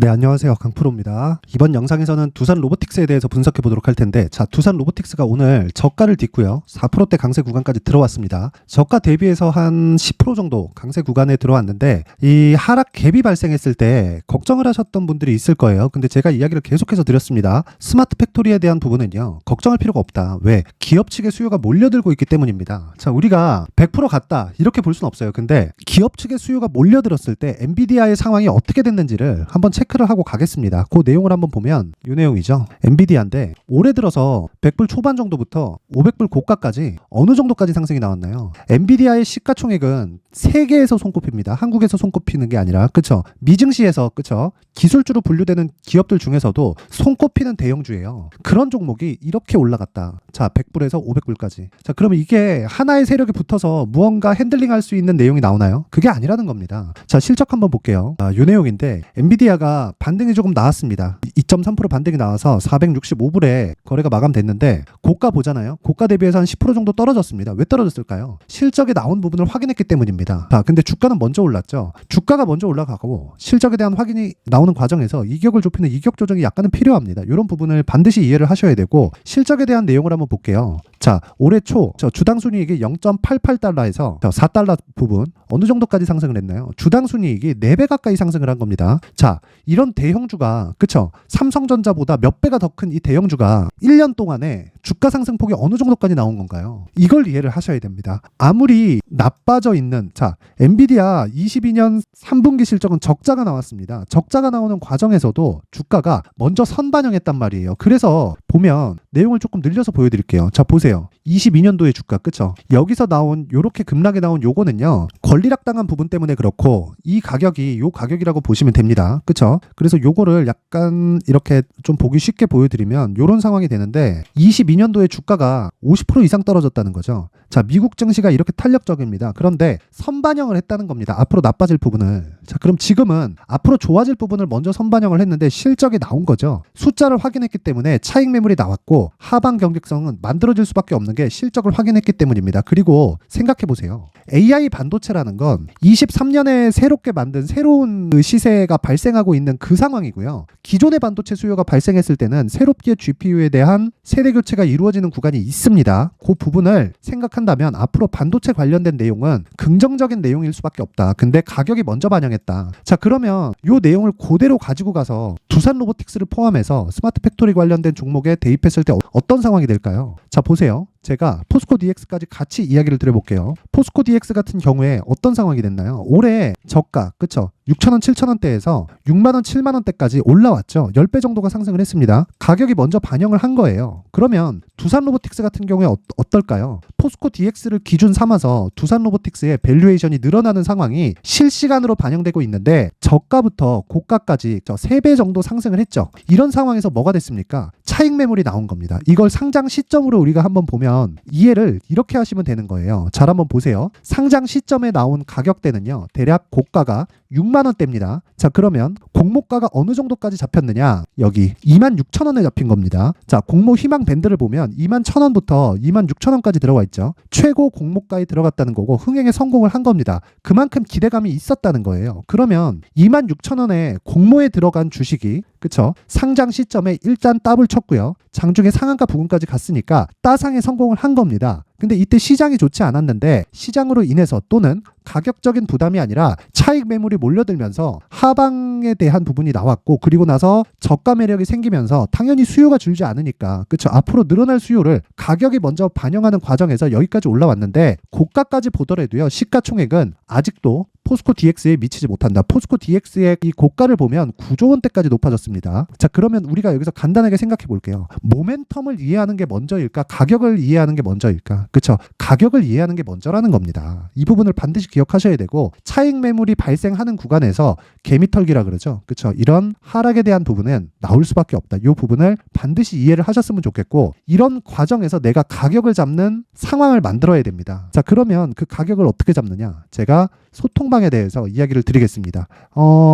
네, 안녕하세요. 강프로입니다. 이번 영상에서는 두산 로보틱스에 대해서 분석해 보도록 할 텐데, 자, 두산 로보틱스가 오늘 저가를 딛고요. 4%대 강세 구간까지 들어왔습니다. 저가 대비해서 한 10% 정도 강세 구간에 들어왔는데, 이 하락 갭이 발생했을 때 걱정을 하셨던 분들이 있을 거예요. 근데 제가 이야기를 계속해서 드렸습니다. 스마트 팩토리에 대한 부분은요, 걱정할 필요가 없다. 왜? 기업 측의 수요가 몰려들고 있기 때문입니다. 자, 우리가 100% 갔다 이렇게 볼 수는 없어요. 근데 기업 측의 수요가 몰려들었을 때 엔비디아의 상황이 어떻게 됐는지를 한번 체크를 하고 가겠습니다. 그 내용을 한번 보면 이 내용이죠. 엔비디아인데 올해 들어서 100불 초반 정도부터 500불 고가까지 어느 정도까지 상승이 나왔나요? 엔비디아의 시가총액은 세계에서 손꼽힙니다. 한국에서 손꼽히는 게 아니라, 그쵸? 미증시에서, 그쵸? 기술주로 분류되는 기업들 중에서도 손꼽히는 대형주예요. 그런 종목이 이렇게 올라갔다. 자, 100불에서 500불까지. 자, 그러면 이게 하나의 세력이 붙어서 무언가 핸들링할 수 있는 내용이 나오나요? 그게 아니라는 겁니다. 자, 실적 한번 볼게요. 이 내용인데 엔비디아가 반등이 조금 나왔습니다. 2.3% 반등이 나와서 465불에 거래가 마감됐는데 고가 보잖아요. 고가 대비해서 한 10% 정도 떨어졌습니다. 왜 떨어졌을까요? 실적에 나온 부분을 확인했기 때문입니다. 자, 근데 주가는 먼저 올랐죠. 주가가 먼저 올라가고 실적에 대한 확인이 나오는 과정에서 이격을 좁히는 이격 조정이 약간은 필요합니다. 이런 부분을 반드시 이해를 하셔야 되고, 실적에 대한 내용을 한번 볼게요. 자, 올해 초 주당 순이익이 0.88달러에서 4달러 부분 어느 정도까지 상승을 했나요? 주당 순이익이 4배 가까이 상승을 한 겁니다. 자, 이런 대형주가, 그쵸? 삼성전자보다 몇 배가 더 큰 이 대형주가 1년 동안에 주가 상승폭이 어느 정도까지 나온 건가요? 이걸 이해를 하셔야 됩니다. 아무리 나빠져 있는, 자, 엔비디아 22년 3분기 실적은 적자가 나왔습니다. 적자가 나오는 과정에서도 주가가 먼저 선반영했단 말이에요. 그래서 보면 내용을 조금 늘려서 보여드릴게요. 자, 보세요. 22년도의 주가, 그쵸? 여기서 나온 요렇게 급락이 나온 요거는요, 권리락당한 부분 때문에 그렇고, 이 가격이 요 가격이라고 보시면 됩니다. 그쵸? 그래서 요거를 약간 이렇게 좀 보기 쉽게 보여드리면 요런 상황이 되는데, 22년도에 주가가 50% 이상 떨어졌다는 거죠. 자, 미국 증시가 이렇게 탄력적입니다. 그런데 선반영을 했다는 겁니다. 앞으로 나빠질 부분을. 자, 그럼 지금은 앞으로 좋아질 부분을 먼저 선반영을 했는데 실적이 나온 거죠. 숫자를 확인했기 때문에 차익 매물이 나왔고, 하방 경직성은 만들어질 수밖에 없는 게 실적을 확인했기 때문입니다. 그리고 생각해 보세요. AI 반도체라는 건 23년에 새롭게 만든 새로운 시세가 발생하고 있는 그 상황이고요. 기존의 반도체 수요가 발생했을 때는 새롭게 GPU에 대한 세대 교체가 이루어지는 구간이 있습니다. 그 부분을 생각한다면 앞으로 반도체 관련된 내용은 긍정적인 내용일 수밖에 없다. 근데 가격이 먼저 반영했다. 자, 그러면 이 내용을 그대로 가지고 가서 두산 로보틱스를 포함해서 스마트 팩토리 관련된 종목에 대입했을 때 어떤 상황이 될까요? 자, 보세요. 제가 포스코 DX까지 같이 이야기를 드려볼게요. 포스코 DX 같은 경우에 어떤 상황이 됐나요? 올해 저가, 그쵸? 6,000원, 7,000원대에서 6만원, 7만원대까지 올라왔죠. 10배 정도가 상승을 했습니다. 가격이 먼저 반영을 한 거예요. 그러면 두산 로보틱스 같은 경우에 어떨까요? 포스코 DX를 기준 삼아서 두산 로보틱스의 밸류에이션이 늘어나는 상황이 실시간으로 반영되고 있는데, 저가부터 고가까지 3배 정도 상승을 했죠. 이런 상황에서 뭐가 됐습니까? 차익 매물이 나온 겁니다. 이걸 상장 시점으로 우리가 한번 보면 이해를 이렇게 하시면 되는 거예요. 잘 한번 보세요. 상장 시점에 나온 가격대는요, 대략 고가가 6만 원대입니다. 자, 그러면 공모가가 어느 정도까지 잡혔느냐? 여기 26,000원에 잡힌 겁니다. 자, 공모 희망 밴드를 보면 21,000원부터 26,000원까지 들어와 있죠. 최고 공모가에 들어갔다는 거고 흥행에 성공을 한 겁니다. 그만큼 기대감이 있었다는 거예요. 그러면 26,000원에 공모에 들어간 주식이, 그쵸? 상장 시점에 일단 따블 쳤고요. 장중에 상한가 부근까지 갔으니까 따상에 성공을 한 겁니다. 근데 이때 시장이 좋지 않았는데 시장으로 인해서 또는 가격적인 부담이 아니라 차익 매물이 몰려들면서 하방에 대한 부분이 나왔고, 그리고 나서 저가 매력이 생기면서 당연히 수요가 줄지 않으니까, 그쵸? 앞으로 늘어날 수요를 가격이 먼저 반영하는 과정에서 여기까지 올라왔는데, 고가까지 보더라도요, 시가총액은 아직도 포스코 DX에 미치지 못한다. 포스코 DX의 이 고가를 보면 9조 원대까지 높아졌습니다. 자, 그러면 우리가 여기서 간단하게 생각해 볼게요. 모멘텀을 이해하는 게 먼저일까? 가격을 이해하는 게 먼저일까? 그쵸? 가격을 이해하는 게 먼저라는 겁니다. 이 부분을 반드시 기억하셔야 되고, 차익 매물이 발생하는 구간에서 개미털기라 그러죠. 그쵸? 이런 하락에 대한 부분은 나올 수밖에 없다. 이 부분을 반드시 이해를 하셨으면 좋겠고, 이런 과정에서 내가 가격을 잡는 상황을 만들어야 됩니다. 자, 그러면 그 가격을 어떻게 잡느냐? 제가 소통 소통방에 대해서 이야기를 드리겠습니다.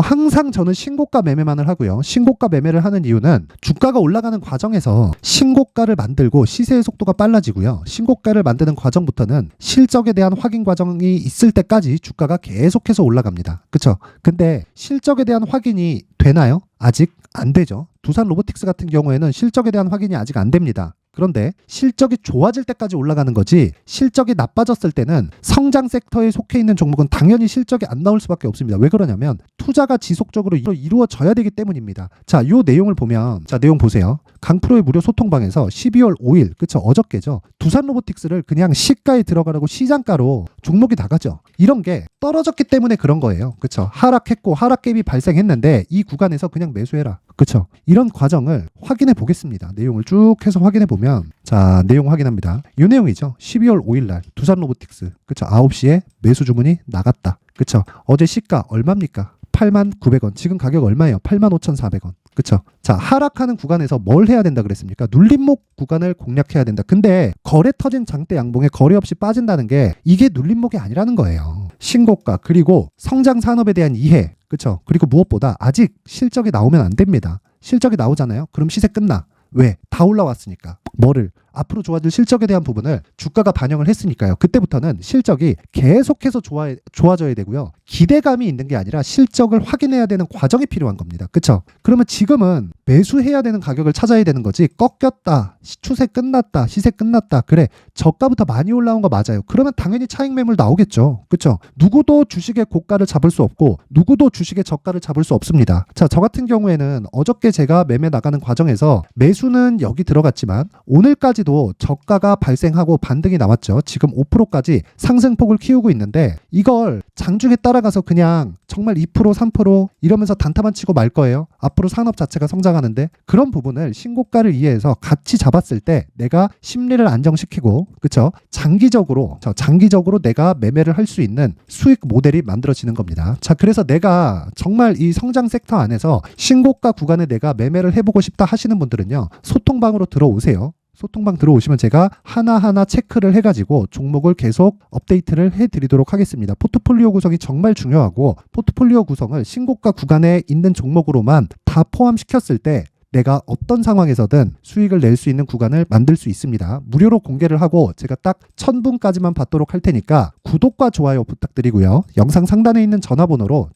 항상 저는 신고가 매매만을 하고요. 신고가 매매를 하는 이유는 주가가 올라가는 과정에서 신고가를 만들고 시세의 속도가 빨라지고요. 신고가를 만드는 과정부터는 실적에 대한 확인 과정이 있을 때까지 주가가 계속해서 올라갑니다. 그쵸? 근데 실적에 대한 확인이 되나요? 아직 안 되죠. 두산 로보틱스 같은 경우에는 실적에 대한 확인이 아직 안 됩니다. 그런데 실적이 좋아질 때까지 올라가는 거지, 실적이 나빠졌을 때는 성장 섹터에 속해 있는 종목은 당연히 실적이 안 나올 수밖에 없습니다. 왜 그러냐면 투자가 지속적으로 이루어져야 되기 때문입니다. 자, 요 내용을 보면, 자, 내용 보세요. 강프로의 무료 소통방에서 12월 5일, 그쵸, 어저께죠. 두산 로보틱스를 그냥 시가에 들어가라고 시장가로 종목이 나가죠. 이런 게 떨어졌기 때문에 그런 거예요. 그쵸? 하락했고 하락갭이 발생했는데 이 구간에서 그냥 매수해라. 그쵸? 이런 과정을 확인해 보겠습니다. 내용을 쭉 해서 확인해 보면, 자, 내용 확인합니다. 이 내용이죠. 12월 5일 날 두산 로보틱스, 그쵸, 9시에 매수 주문이 나갔다. 그쵸? 어제 시가 얼마입니까? 89,000원. 지금 가격 얼마예요? 85,400원. 그쵸? 자, 하락하는 구간에서 뭘 해야 된다 그랬습니까? 눌림목 구간을 공략해야 된다. 근데 거래 터진 장대 양봉에 거래 없이 빠진다는 게 이게 눌림목이 아니라는 거예요. 신고가, 그리고 성장 산업에 대한 이해, 그쵸? 그리고 무엇보다 아직 실적이 나오면 안 됩니다. 실적이 나오잖아요. 그럼 시세 끝나. 왜? 다 올라왔으니까. 뭐를? 앞으로 좋아질 실적에 대한 부분을 주가가 반영을 했으니까요. 그때부터는 실적이 계속해서 좋아져야 되고요. 기대감이 있는 게 아니라 실적을 확인해야 되는 과정이 필요한 겁니다. 그쵸? 그러면 지금은 매수해야 되는 가격을 찾아야 되는 거지, 꺾였다, 추세 끝났다, 시세 끝났다, 그래, 저가부터 많이 올라온 거 맞아요. 그러면 당연히 차익 매물 나오겠죠. 그쵸? 누구도 주식의 고가를 잡을 수 없고 누구도 주식의 저가를 잡을 수 없습니다. 자, 저 같은 경우에는 어저께 제가 매매 나가는 과정에서 매수는 여기 들어갔지만 오늘까지도 저가가 발생하고 반등이 나왔죠. 지금 5%까지 상승폭을 키우고 있는데 이걸 장중에 따라가서 그냥 정말 2%, 3% 이러면서 단타만 치고 말 거예요. 앞으로 산업 자체가 성장하는데, 그런 부분을 신고가를 이해해서 같이 잡았을 때 내가 심리를 안정시키고, 그쵸, 장기적으로 내가 매매를 할 수 있는 수익 모델이 만들어지는 겁니다. 자, 그래서 내가 정말 이 성장 섹터 안에서 신고가 구간에 내가 매매를 해보고 싶다 하시는 분들은요, 소통방으로 들어오세요. 소통방 들어오시면 제가 하나하나 체크를 해가지고 종목을 계속 업데이트를 해드리도록 하겠습니다. 포트폴리오 구성이 정말 중요하고, 포트폴리오 구성을 신고가 구간에 있는 종목으로만 다 포함시켰을 때 내가 어떤 상황에서든 수익을 낼 수 있는 구간을 만들 수 있습니다. 무료로 공개를 하고 제가 딱 1000분까지만 받도록 할 테니까 구독과 좋아요 부탁드리고요. 영상 상단에 있는 전화번호로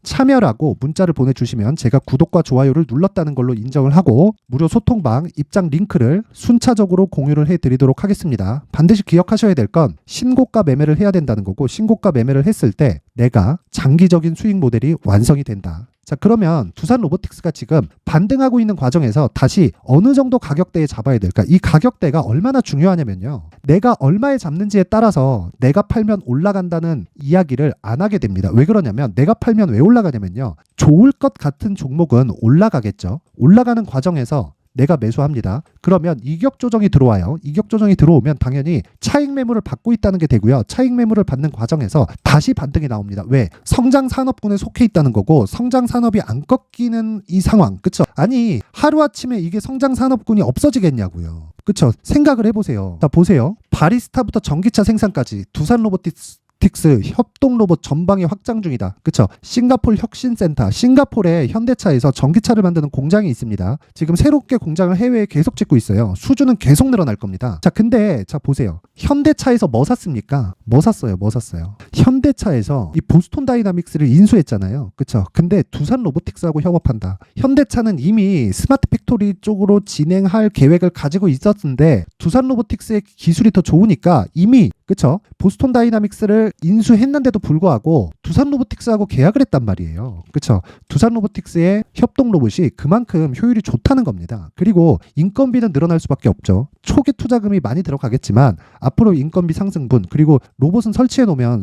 참여라고 문자를 보내주시면 제가 구독과 좋아요를 눌렀다는 걸로 인정을 하고 무료 소통방 입장 링크를 순차적으로 공유를 해드리도록 하겠습니다. 반드시 기억하셔야 될 건 신고가 매매를 해야 된다는 거고, 신고가 매매를 했을 때 내가 장기적인 수익 모델이 완성이 된다. 자, 그러면 두산 로보틱스가 지금 반등하고 있는 과정에서 다시 어느 정도 가격대에 잡아야 될까? 이 가격대가 얼마나 중요하냐면요, 내가 얼마에 잡는지에 따라서 내가 팔면 올라간다는 이야기를 안 하게 됩니다. 왜 그러냐면, 내가 팔면 왜 올라가냐면요, 좋을 것 같은 종목은 올라가겠죠. 올라가는 과정에서 내가 매수합니다. 그러면 이격 조정이 들어와요. 이격 조정이 들어오면 당연히 차익 매물을 받고 있다는 게 되고요. 차익 매물을 받는 과정에서 다시 반등이 나옵니다. 왜? 성장 산업군에 속해 있다는 거고, 성장 산업이 안 꺾이는 이 상황, 그쵸? 아니, 하루아침에 이게 성장 산업군이 없어지겠냐고요. 그쵸? 생각을 해보세요. 자, 보세요. 바리스타부터 전기차 생산까지 두산 로보틱스 협동 로봇 전방에 확장 중이다. 그쵸? 싱가포르 혁신센터, 싱가포르의 현대차에서 전기차를 만드는 공장이 있습니다. 지금 새롭게 공장을 해외에 계속 짓고 있어요. 수주는 계속 늘어날 겁니다. 자, 근데 자, 보세요. 현대차에서 뭐 샀습니까? 뭐 샀어요? 현대차에서 이 보스톤 다이나믹스를 인수했잖아요. 그쵸? 근데 두산 로보틱스하고 협업한다. 현대차는 이미 스마트 팩토리 쪽으로 진행할 계획을 가지고 있었는데 두산 로보틱스의 기술이 더 좋으니까 이미, 그쵸, 보스톤 다이나믹스를 인수했는데도 불구하고 두산 로보틱스하고 계약을 했단 말이에요. 그쵸? 두산 로보틱스의 협동 로봇이 그만큼 효율이 좋다는 겁니다. 그리고 인건비는 늘어날 수밖에 없죠. 초기 투자금이 많이 들어가겠지만 앞으로 인건비 상승분, 그리고 로봇은 설치해 놓으면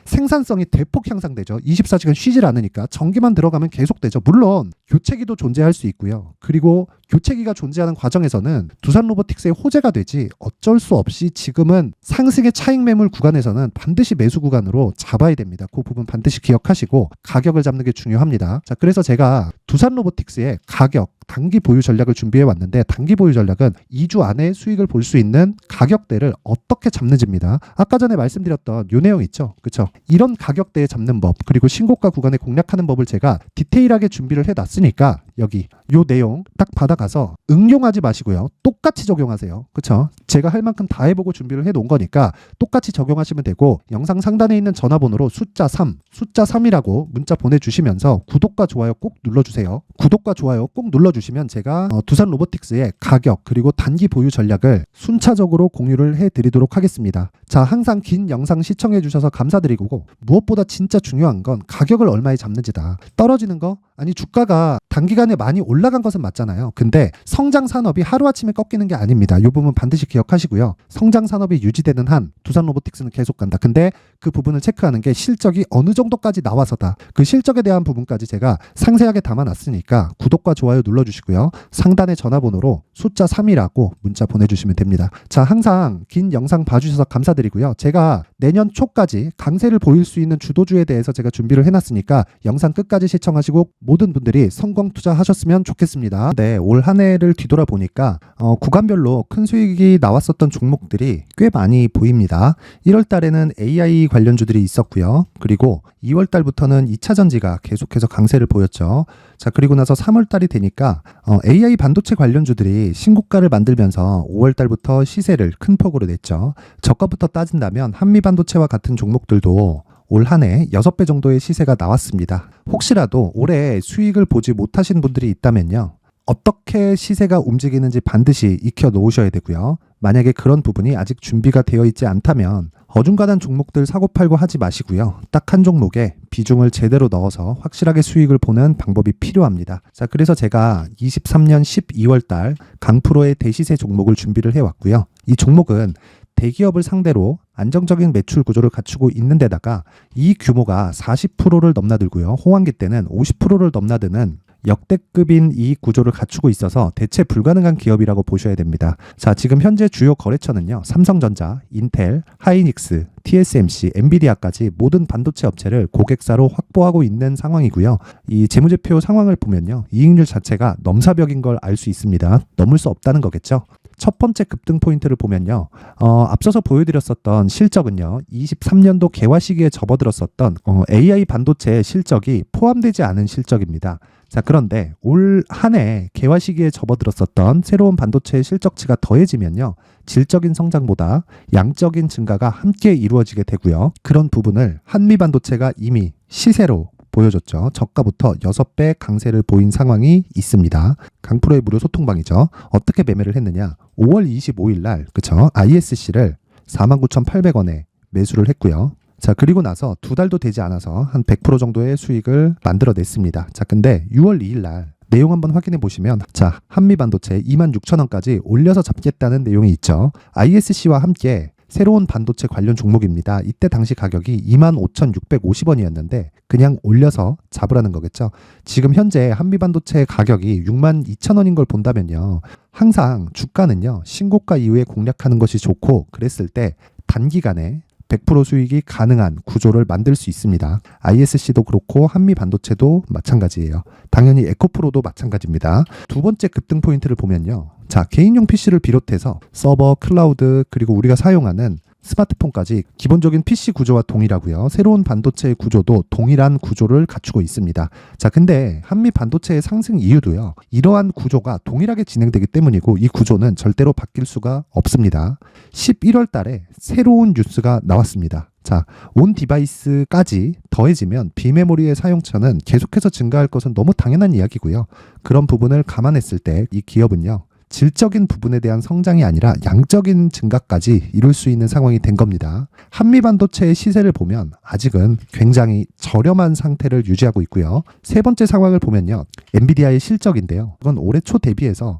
생산성이 대폭 향상되죠. 24시간 쉬질 않으니까 전기만 들어가면 계속되죠. 물론 교체기도 존재할 수 있고요. 그리고 교체기가 존재하는 과정에서는 두산 로보틱스의 호재가 되지, 어쩔 수 없이 지금은 상승의 차익 매물 구간에서는 반드시 매수 구간으로 잡아야 됩니다. 그 부분 반드시 기억하시고 가격을 잡는 게 중요합니다. 자, 그래서 제가 두산 로보틱스의 가격, 단기 보유 전략을 준비해 왔는데 단기 보유 전략은 2주 안에 수익을 볼 수 있는 가격대를 어떻게 잡는지입니다. 아까 전에 말씀드렸던 요 내용 있죠. 그렇죠? 이런 가격대에 잡는 법 그리고 신고가 구간에 공략하는 법을 제가 디테일하게 준비를 해놨으니까 여기 요 내용 딱 받아가서 응용하지 마시고요. 똑같이 적용하세요. 그렇죠? 제가 할 만큼 다 해보고 준비를 해놓은 거니까 똑같이 적용하시면 되고 영상 상단에 있는 전화번호로 숫자 3이라고 문자 보내주시면서 구독과 좋아요 꼭 눌러주세요. 구독과 좋아요 꼭 눌러주시면 제가 두산 로보틱스의 가격 그리고 단기 보유 전략을 순차적으로 공유를 해드리도록 하겠습니다. 자, 항상 긴 영상 시청해주셔서 감사드리고 무엇보다 진짜 중요한 건 가격을 얼마에 잡는지다. 떨어지는 거? 아니 주가가 단기간에 많이 올라간 것은 맞잖아요. 근데 성장 산업이 하루아침에 꺾이는 게 아닙니다. 이 부분 반드시 기억하시고요. 성장 산업이 유지되는 한 두산 로보틱스는 계속 간다. 근데 그 부분을 체크하는 게 실적이 어느 정도까지 나와서다. 그 실적에 대한 부분까지 제가 상세하게 담아놨으니까 구독과 좋아요 눌러주시고요. 상단의 전화번호로 숫자 3이라고 문자 보내주시면 됩니다. 자, 항상 긴 영상 봐주셔서 감사드리고요. 제가 내년 초까지 강세를 보일 수 있는 주도주에 대해서 제가 준비를 해놨으니까 영상 끝까지 시청하시고 모든 분들이 성공 투자하셨으면 좋겠습니다. 네, 올 한 해를 뒤돌아보니까 구간별로 큰 수익이 나왔었던 종목들이 꽤 많이 보입니다. 1월 달에는 AI 관련주들이 있었고요. 그리고 2월 달부터는 2차 전지가 계속해서 강세를 보였죠. 자, 그리고 나서 3월 달이 되니까 AI 반도체 관련주들이 신고가를 만들면서 5월 달부터 시세를 큰 폭으로 냈죠. 저가부터 따진다면 한미 반도체와 같은 종목들도 올 한 해 6배 정도의 시세가 나왔습니다. 혹시라도 올해 수익을 보지 못하신 분들이 있다면요. 어떻게 시세가 움직이는지 반드시 익혀 놓으셔야 되고요. 만약에 그런 부분이 아직 준비가 되어 있지 않다면 어중간한 종목들 사고팔고 하지 마시고요. 딱 한 종목에 비중을 제대로 넣어서 확실하게 수익을 보는 방법이 필요합니다. 자, 그래서 제가 23년 12월 달 강프로의 대시세 종목을 준비를 해왔고요. 이 종목은 대기업을 상대로 안정적인 매출 구조를 갖추고 있는 데다가 이 규모가 40%를 넘나들고요. 호황기 때는 50%를 넘나드는 역대급인 이익 구조를 갖추고 있어서 대체 불가능한 기업이라고 보셔야 됩니다. 자, 지금 현재 주요 거래처는요. 삼성전자, 인텔, 하이닉스, TSMC, 엔비디아까지 모든 반도체 업체를 고객사로 확보하고 있는 상황이고요. 이 재무제표 상황을 보면요. 이익률 자체가 넘사벽인 걸 알 수 있습니다. 넘을 수 없다는 거겠죠. 첫 번째 급등 포인트를 보면요. 앞서서 보여드렸었던 실적은요. 23년도 개화 시기에 접어들었었던 AI 반도체의 실적이 포함되지 않은 실적입니다. 자, 그런데 올 한 해 개화 시기에 접어들었었던 새로운 반도체의 실적치가 더해지면요. 질적인 성장보다 양적인 증가가 함께 이루어지게 되고요. 그런 부분을 한미 반도체가 이미 시세로 보여줬죠. 저가부터 6배 강세를 보인 상황이 있습니다. 강프로의 무료 소통방이죠. 어떻게 매매를 했느냐. 5월 25일 날 그쵸? ISC를 49,800원에 매수를 했고요. 자, 그리고 나서 두 달도 되지 않아서 한 100% 정도의 수익을 만들어냈습니다. 자, 근데 6월 2일 날 내용 한번 확인해 보시면 자, 한미반도체 26,000원까지 올려서 잡겠다는 내용이 있죠. ISC와 함께 새로운 반도체 관련 종목입니다. 이때 당시 가격이 25,650원이었는데 그냥 올려서 잡으라는 거겠죠. 지금 현재 한미반도체 가격이 62,000원인 걸 본다면요. 항상 주가는요. 신고가 이후에 공략하는 것이 좋고 그랬을 때 단기간에 100% 수익이 가능한 구조를 만들 수 있습니다. ISC도 그렇고 한미반도체도 마찬가지예요. 당연히 에코프로도 마찬가지입니다. 두 번째 급등 포인트를 보면요. 자, 개인용 PC를 비롯해서 서버, 클라우드, 그리고 우리가 사용하는 스마트폰까지 기본적인 PC 구조와 동일하고요. 새로운 반도체의 구조도 동일한 구조를 갖추고 있습니다. 자, 근데 한미 반도체의 상승 이유도요. 이러한 구조가 동일하게 진행되기 때문이고 이 구조는 절대로 바뀔 수가 없습니다. 11월 달에 새로운 뉴스가 나왔습니다. 자, 온 디바이스까지 더해지면 비메모리의 사용처는 계속해서 증가할 것은 너무 당연한 이야기고요. 그런 부분을 감안했을 때 이 기업은요. 질적인 부분에 대한 성장이 아니라 양적인 증가까지 이룰 수 있는 상황이 된 겁니다. 한미반도체의 시세를 보면 아직은 굉장히 저렴한 상태를 유지하고 있고요. 세 번째 상황을 보면요. 엔비디아의 실적인데요. 이건 올해 초 대비해서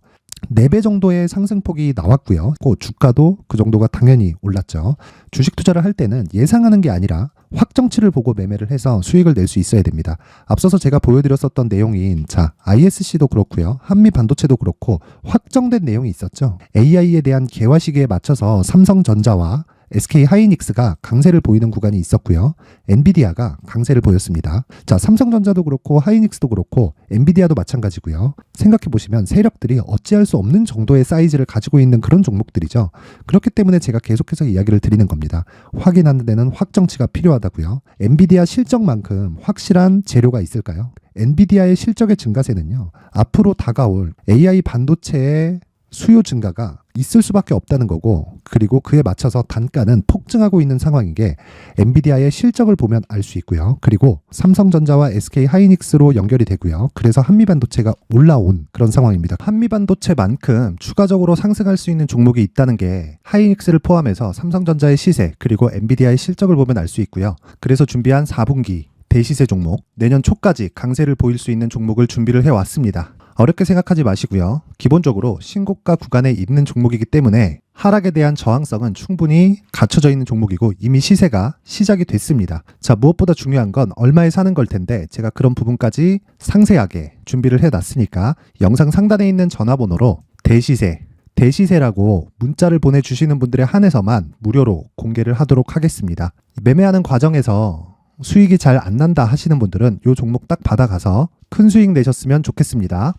4배 정도의 상승폭이 나왔고요. 주가도 그 정도가 당연히 올랐죠. 주식 투자를 할 때는 예상하는 게 아니라 확정치를 보고 매매를 해서 수익을 낼 수 있어야 됩니다. 앞서서 제가 보여드렸었던 내용인 자, ISC도 그렇고요. 한미 반도체도 그렇고 확정된 내용이 있었죠. AI에 대한 개화 시기에 맞춰서 삼성전자와 SK 하이닉스가 강세를 보이는 구간이 있었고요. 엔비디아가 강세를 보였습니다. 자, 삼성전자도 그렇고 하이닉스도 그렇고 엔비디아도 마찬가지고요. 생각해 보시면 세력들이 어찌할 수 없는 정도의 사이즈를 가지고 있는 그런 종목들이죠. 그렇기 때문에 제가 계속해서 이야기를 드리는 겁니다. 확인하는 데는 확정치가 필요하다고요. 엔비디아 실적만큼 확실한 재료가 있을까요? 엔비디아의 실적의 증가세는요, 앞으로 다가올 AI 반도체의 수요 증가가 있을 수밖에 없다는 거고, 그리고 그에 맞춰서 단가는 폭증하고 있는 상황인 게 엔비디아의 실적을 보면 알 수 있고요. 그리고 삼성전자와 SK 하이닉스로 연결이 되고요. 그래서 한미반도체가 올라온 그런 상황입니다. 한미반도체만큼 추가적으로 상승할 수 있는 종목이 있다는 게 하이닉스를 포함해서 삼성전자의 시세 그리고 엔비디아의 실적을 보면 알 수 있고요. 그래서 준비한 4분기 대시세 종목, 내년 초까지 강세를 보일 수 있는 종목을 준비를 해왔습니다. 어렵게 생각하지 마시고요. 기본적으로 신고가 구간에 있는 종목이기 때문에 하락에 대한 저항성은 충분히 갖춰져 있는 종목이고 이미 시세가 시작이 됐습니다. 자, 무엇보다 중요한 건 얼마에 사는 걸 텐데 제가 그런 부분까지 상세하게 준비를 해놨으니까 영상 상단에 있는 전화번호로 대시세라고 문자를 보내주시는 분들에 한해서만 무료로 공개를 하도록 하겠습니다. 매매하는 과정에서 수익이 잘 안 난다 하시는 분들은 이 종목 딱 받아가서 큰 수익 내셨으면 좋겠습니다.